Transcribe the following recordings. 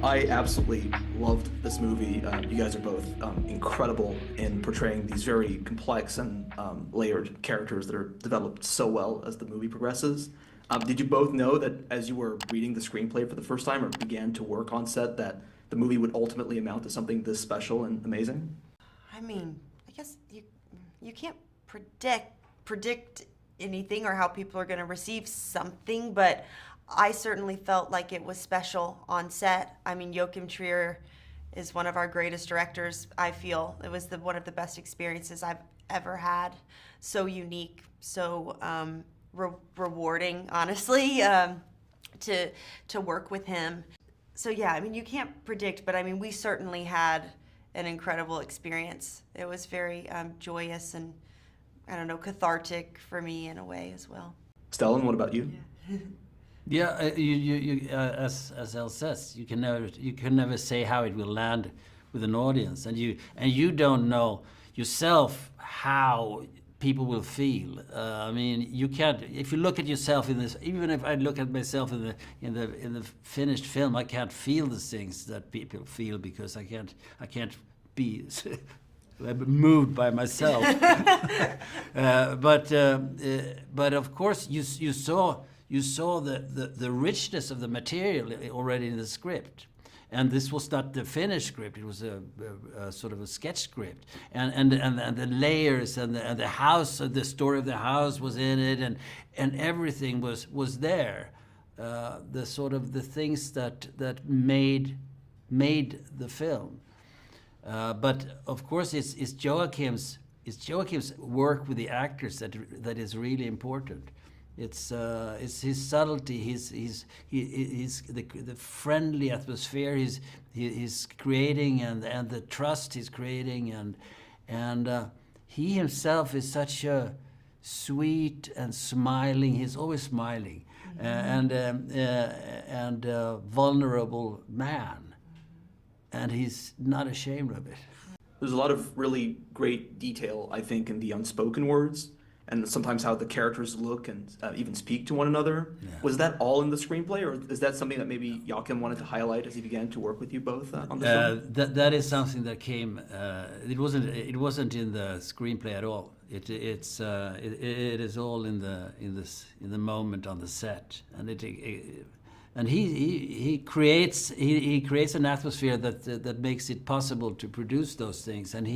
I absolutely loved this movie. You guys are both incredible in portraying these very complex and layered characters that are developed so well as the movie progresses. Did you both know that as you were reading the screenplay for the first time or began to work on set that the movie would ultimately amount to something this special and amazing? I mean, I guess you can't predict anything or how people are going to receive something, but I certainly felt like it was special on set. I mean, Joachim Trier is one of our greatest directors, I feel. It was one of the best experiences I've ever had. So unique, so rewarding, honestly, to work with him. So yeah, I mean, you can't predict, but I mean, we certainly had an incredible experience. It was very joyous and, I don't know, cathartic for me in a way as well. Stellan, what about you? Yeah. Yeah, as Elle says, you can never say how it will land with an audience, and you don't know yourself how people will feel. I mean, you can't. If you look at yourself in this, even if I look at myself in the finished film, I can't feel the things that people feel because I can't be moved by myself. But of course, you saw the richness of the material already in the script. And this was not the finished script, it was a sort of a sketch script. And the layers and the house, the story of the house was in it, and everything was there. The sort of the things that made the film. But of course it's Joachim's work with the actors that is really important. It's his subtlety, the friendly atmosphere he's creating, and the trust he's creating, and he himself is such a sweet and smiling. He's always smiling, and vulnerable man, and he's not ashamed of it. There's a lot of really great detail, I think, in the unspoken words, and sometimes how the characters look and even speak to one another. Yeah. Was that all in the screenplay, or is that something that maybe Joachim wanted to highlight as he began to work with you both on the film? That is something that came. It wasn't in the screenplay at all. It is all in the moment on the set, and he creates an atmosphere that makes it possible to produce those things, and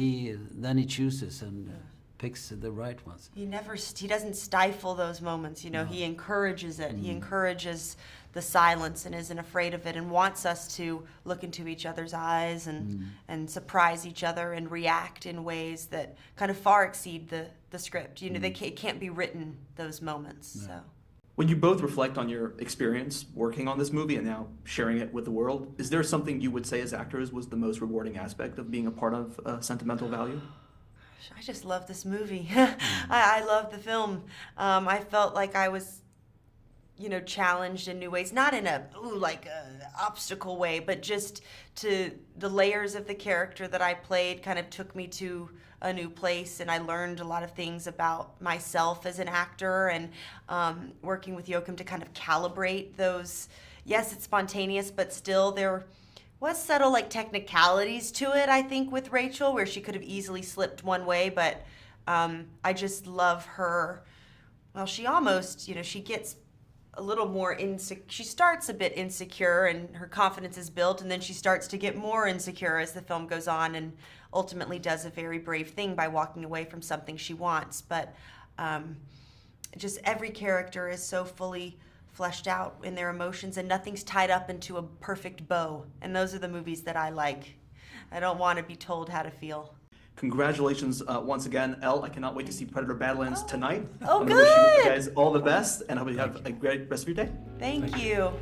then he chooses and picks the right ones. He doesn't stifle those moments, you know. No. He encourages it. He encourages the silence and isn't afraid of it, and wants us to look into each other's eyes and surprise each other and react in ways that kind of far exceed the script. You know, it can't be written, those moments. No. So. When you both reflect on your experience working on this movie and now sharing it with the world, is there something you would say as actors was the most rewarding aspect of being a part of Sentimental Value? I just love this movie. I love the film. I felt like I was, you know, challenged in new ways, not in a obstacle way, but just to the layers of the character that I played kind of took me to a new place, and I learned a lot of things about myself as an actor, and working with Joachim to kind of calibrate those. Yes, it's spontaneous, but still there was subtle technicalities to it, I think, with Rachel, where she could have easily slipped one way, but I just love her. Well, she almost, you know, she gets a little more insecure. She starts a bit insecure and her confidence is built, and then she starts to get more insecure as the film goes on, and ultimately does a very brave thing by walking away from something she wants. But just every character is so fully fleshed out in their emotions, and nothing's tied up into a perfect bow. And those are the movies that I like. I don't want to be told how to feel. Congratulations once again, Elle. I cannot wait to see Predator Badlands tonight. Oh, I'm good! Wish you guys all the best, and I hope you have a great rest of your day. Thank you.